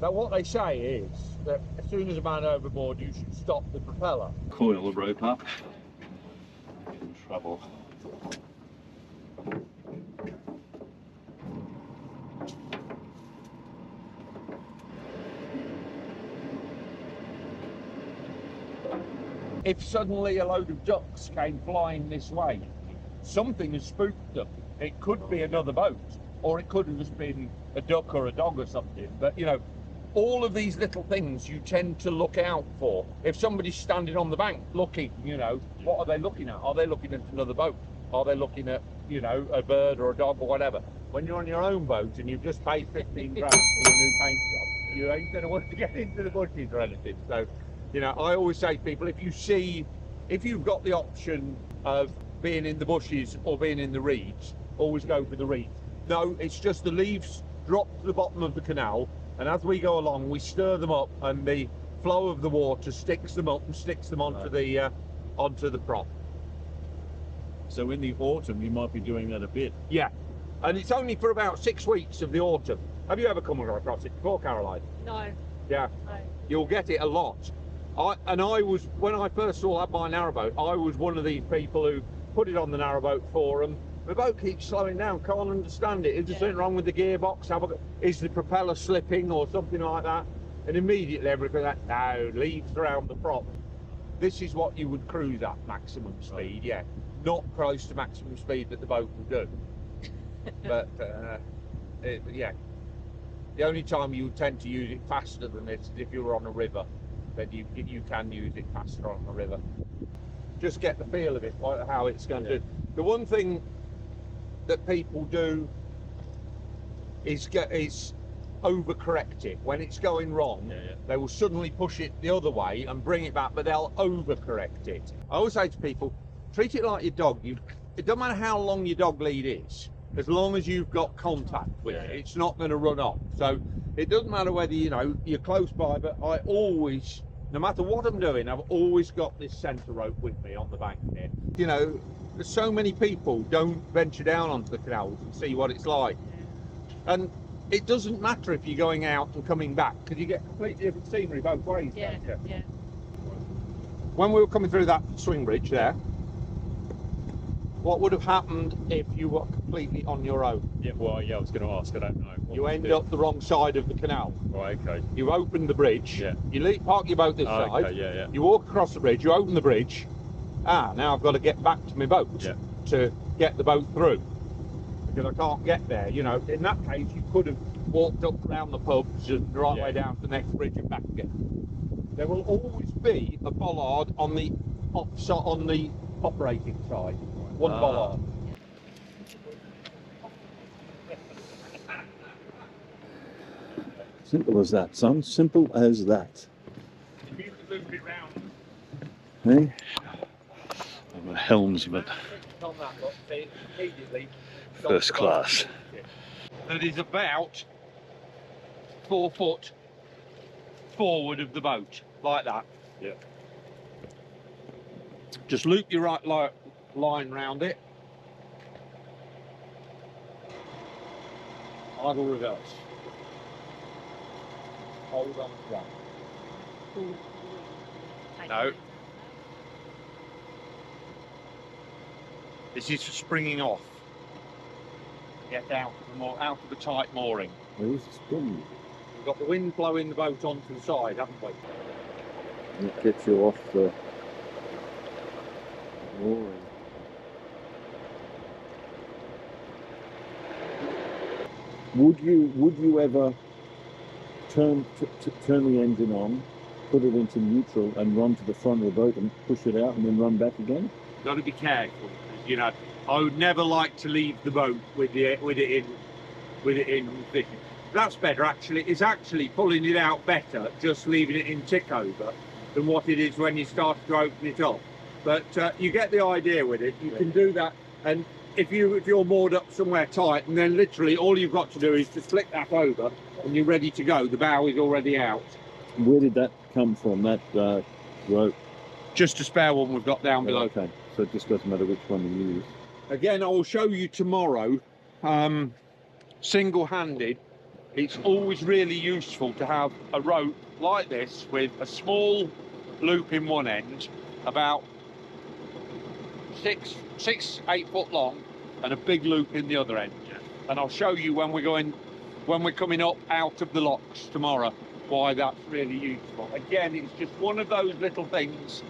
But what they say is that as soon as a man overboard, you should stop the propeller. Coil the rope up. In trouble. If suddenly a load of ducks came flying this way, something has spooked them. It could be another boat, or it could have just been a duck or a dog or something. But you know, all of these little things you tend to look out for. If somebody's standing on the bank looking, you know, what are they looking at? Are they looking at another boat? Are they looking at, you know, a bird or a dog or whatever? When you're on your own boat and you've just paid 15 grand for your new paint job, you ain't going to want to get into the bushes or anything. So, you know, I always say to people, if you've got the option of being in the bushes or being in the reeds, always go for the reeds. No, it's just the leaves drop to the bottom of the canal, and as we go along, we stir them up, and the flow of the water sticks them up and sticks them onto the prop. So in the autumn, you might be doing that a bit. Yeah, and it's only for about 6 weeks of the autumn. Have you ever come across it before, Caroline? No. Yeah. No. You'll get it a lot. When I first saw my narrowboat, I was one of these people who put it on the narrowboat forum. The boat keeps slowing down, can't understand it. Is there something wrong with the gearbox? Is the propeller slipping or something like that? And immediately everybody like, no, leaves around the prop. This is what you would cruise at maximum speed, yeah. Not close to maximum speed that the boat will do. But, yeah. The only time you tend to use it faster than this is if you're on a river. Then you can use it faster on the river. Just get the feel of it, how it's going to do. The one thing that people do is overcorrect it. When it's going wrong, they will suddenly push it the other way and bring it back, but they'll overcorrect it. I always say to people, treat it like your dog. It doesn't matter how long your dog lead is, as long as you've got contact with it, it's not going to run off. So it doesn't matter whether, you know, you're close by, but I always, no matter what I'm doing, I've always got this centre rope with me on the bank here. You know, so many people don't venture down onto the canals and see what it's like. And it doesn't matter if you're going out and coming back, because you get completely different scenery both ways, don't you? Yeah. When we were coming through that swing bridge there, what would have happened if you were completely on your own? Yeah, well, yeah, I was going to ask, I don't know. You end up the wrong side of the canal. Right, okay. You open the bridge, you park your boat this side, yeah. you walk across the bridge, you open the bridge, now I've got to get back to my boat to get the boat through, because I can't get there. You know, in that case, you could have walked up around the pubs and the right way down to the next bridge and back again. There will always be a bollard on the operating side. One bollard. Simple as that, son. Simple as that. If you could move it round. Hey? I'm a Helmsman. First class. That is about 4 foot forward of the boat, like that. Yeah. Just loop your right line round it. Idle reverse. Hold on to that. No. This is for springing off. Get out of the tight mooring. Where's the spring? We've got the wind blowing the boat onto the side, haven't we? It gets you off the mooring. Would you ever turn the engine on, put it into neutral, and run to the front of the boat and push it out, and then run back again? Got to be careful, because, you know, I would never like to leave the boat with it in position. That's better, actually. It's actually pulling it out better, just leaving it in tick over, than what it is when you start to open it up. But you get the idea with it. You can do that, and if you're moored up somewhere tight, and then literally all you've got to do is just flick that over, and you're ready to go. The bow is already out. Where did that come from, that rope? Just a spare one we've got down below. Okay, so it just doesn't matter which one you use. Again, I will show you tomorrow, single-handed, it's always really useful to have a rope like this with a small loop in one end, about 8 foot long, and a big loop in the other end. And I'll show you when we're coming up out of the locks tomorrow, why that's really useful. Again, it's just one of those little things.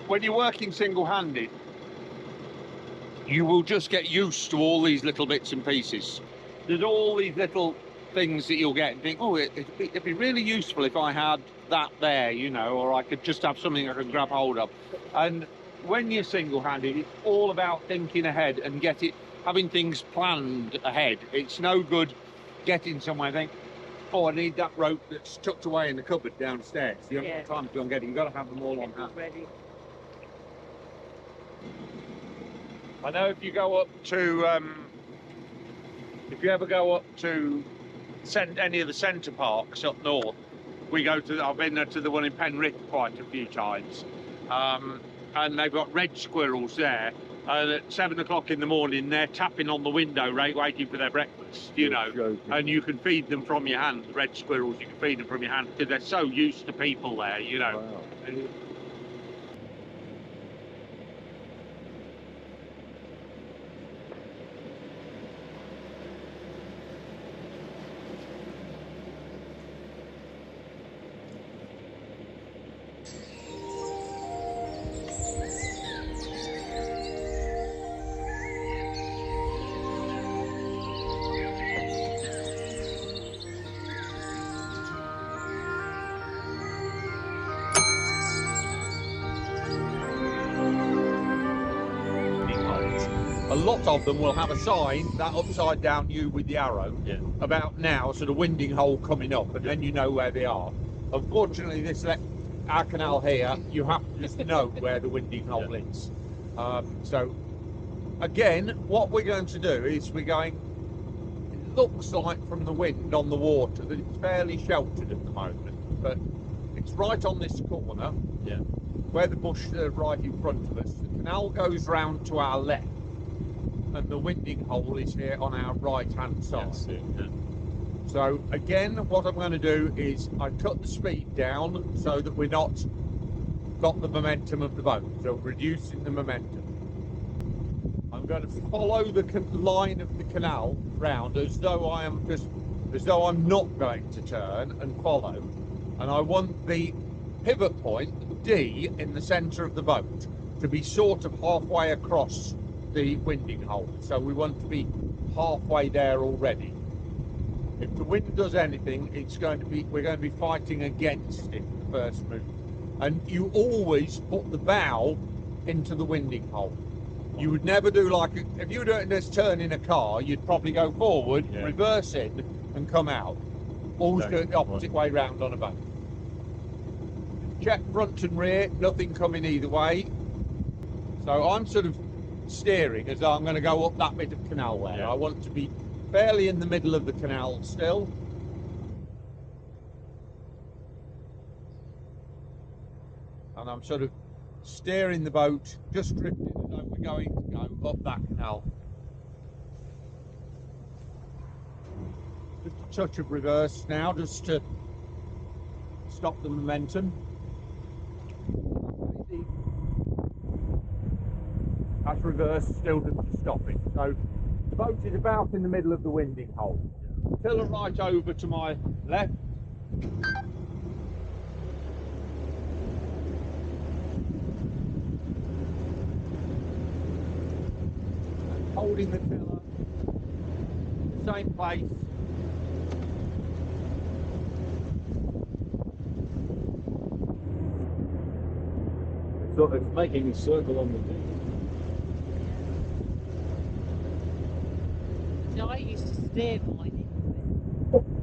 When you're working single-handed, you will just get used to all these little bits and pieces. There's all these little things that you'll get and think, oh, it'd be really useful if I had that there, you know, or I could just have something I could grab hold of. And when you're single-handed, it's all about thinking ahead and having things planned ahead. It's no good getting somewhere and think, oh, I need that rope that's tucked away in the cupboard downstairs. You haven't got time to go and get it. You've got to have them all on hand. Ready. I know if you go up to, if you ever go up to any of the centre parks up north, I've been to the one in Penrith quite a few times, and they've got red squirrels there, and at 7 o'clock in the morning they're tapping on the window waiting for their breakfast, you know, and you can feed them from your hand. The red squirrels, you can feed them from your hand because they're so used to people there, you know. Wow. A lot of them will have a sign, that upside down U with the arrow, about now, sort of winding hole coming up, and then you know where they are. Unfortunately, our canal here, you have to just know where the winding hole is. So, again, what we're going to do is it looks like from the wind on the water that it's fairly sheltered at the moment, but it's right on this corner, where the bush right in front of us. The canal goes round to our left, and the winding hole is here on our right-hand side. So again, what I'm going to do is I cut the speed down so that we're not got the momentum of the boat, so reducing the momentum. I'm going to follow the line of the canal round as though I'm not going to turn and follow, and I want the pivot point D in the centre of the boat to be sort of halfway across the winding hole, so we want to be halfway there already. If the wind does anything, we're going to be fighting against it the first move. And you always put the bow into the winding hole. You would never do if you were doing this turn in a car, you'd probably go forward, reverse in, and come out. Always do it the opposite way round on a boat. Check front and rear, nothing coming either way. So I'm sort of steering as though I'm going to go up that bit of canal there. I want to be fairly in the middle of the canal still. And I'm sort of steering the boat, just drifting as though we're going to go up that canal. Just a touch of reverse now, just to stop the momentum. That's reverse, still just to stop it. So the boat is about in the middle of the winding hole. Tiller right over to my left. And holding the tiller, same place. So it's making a circle on the deck. No, I used to steer mine into it.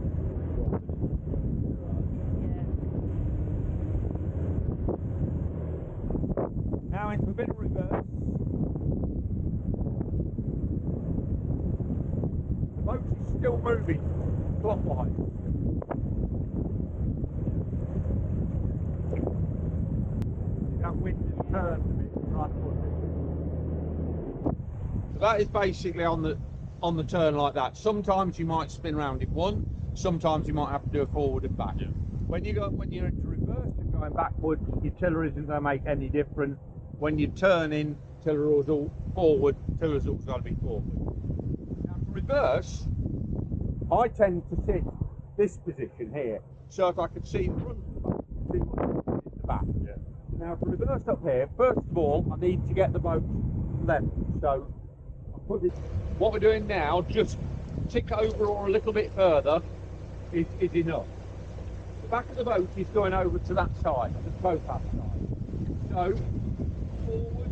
Now into a bit of reverse. The boat is still moving clockwise. That wind has turned a bit right foot. So that is basically on the turn like that. Sometimes you might spin round in one, sometimes you might have to do a forward and back. Yeah. When you're into reverse and going backwards, your tiller isn't going to make any difference. When you turn in, tiller is all forward, tiller's always got to be forward. Now for reverse, I tend to sit this position here so that I can see the front of the boat, see what's in the back. Yeah. Now to reverse up here, first of all, I need to get the boat level. So what we're doing now, just tick over or a little bit further is enough. The back of the boat is going over to that side, the towpath side. So, forward.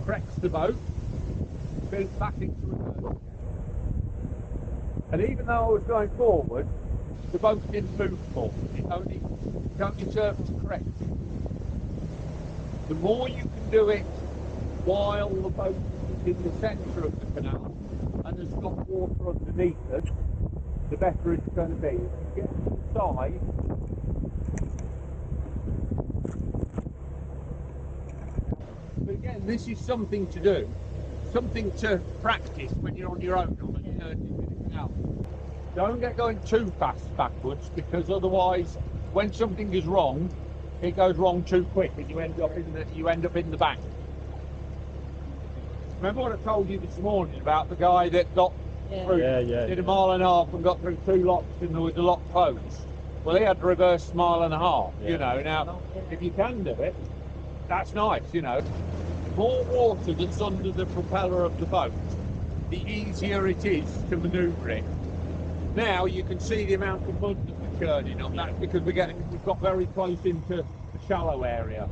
Corrects the boat, goes back into reverse. And even though I was going forward, the boat didn't move forward. It only served to correct it. The more you can do it while the boat is in the centre of the canal and there's got water underneath us, the better it's going to be. If you get to the side, but again, this is something to do, something to practice when you're on your own on a dirty bit of canal. Don't get going too fast backwards, because otherwise, when something is wrong, it goes wrong too quick, and you end up in the bank. Remember what I told you this morning about the guy that got through, did a mile and a half and got through 2 locks and there was a lock closed? Well, he had to reverse a mile and a half, you know. Now, if you can do it, that's nice, you know. The more water that's under the propeller of the boat, the easier it is to manoeuvre it. Now you can see the amount of mud that we're churning up. That's because we've got very close into the shallow area.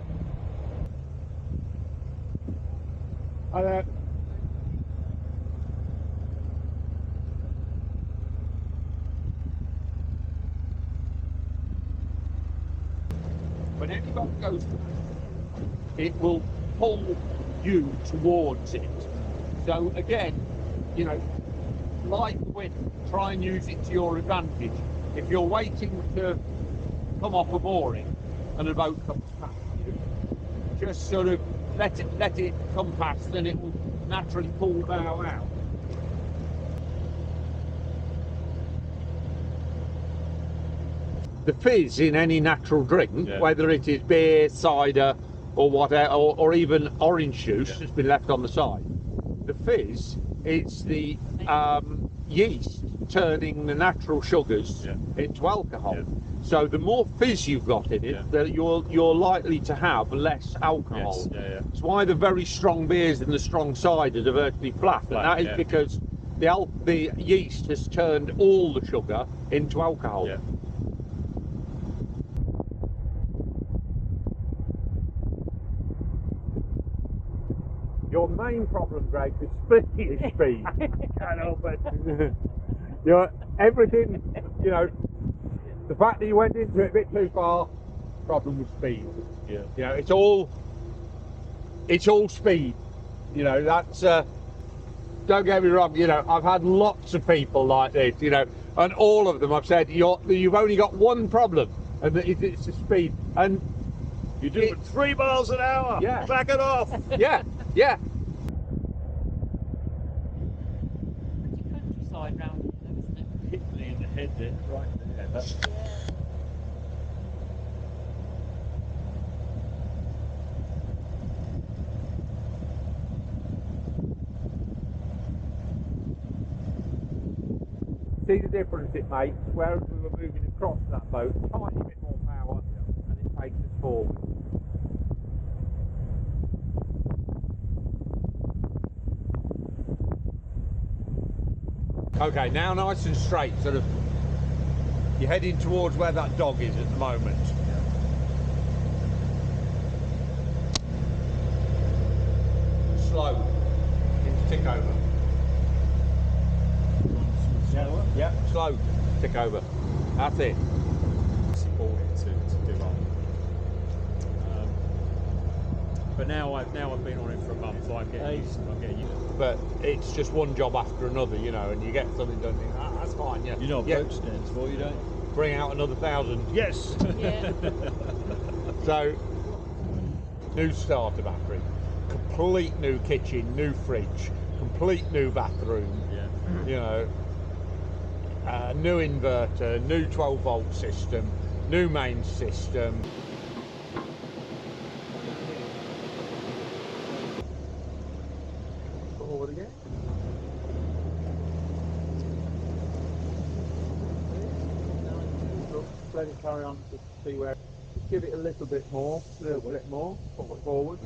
When any boat goes to it will pull you towards it. So again, you know, like the wind, try and use it to your advantage. If you're waiting to come off a mooring and a boat comes past you, just sort of let it come past, and it will naturally pull the bow out. The fizz in any natural drink, whether it is beer, cider, or whatever, or even orange juice that's been left on the side, the fizz, it's the yeast turning the natural sugars into alcohol. So the more fizz you've got in it, you're likely to have less alcohol. It's why the very strong beers and the strong ciders are virtually flat, and that is because the yeast has turned all the sugar into alcohol. Your main problem, Greg, is speed. Can't help it. You know, everything, you know, the fact that you went into it a bit too far, problem with speed. You know, it's all speed. You know, that's, don't get me wrong, you know, I've had lots of people like this, you know, and all of them I've said, you've only got one problem, and it's the speed. And you do it 3 miles an hour. Back it off. Countryside round here, though, isn't it? Hit me in the head there, right there. That's see the difference it makes, whereas we were moving across that boat, tiny bit more power, and it takes us forward. Okay, now nice and straight, sort of, you're heading towards where that dog is at the moment. Slow, into tick over. Yeah, slow, tick over. That's it. support it to do on. But now I've been on it for a month, so I'm getting used. But it's just one job after another, you know, and you get something done. That's fine, yeah. You know what boat stands for, you don't? Bring out another 1,000. Yes. Yeah. So, new starter battery, complete new kitchen, new fridge, complete new bathroom, Yeah. you know, new inverter, new 12-volt system, new main system. Forward again. Let it carry on to see where. Just give it a little bit more, forward.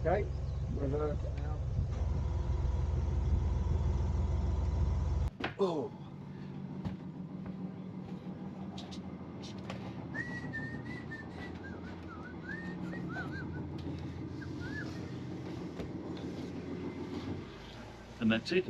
Okay, reverse it now. Oh. And that's it.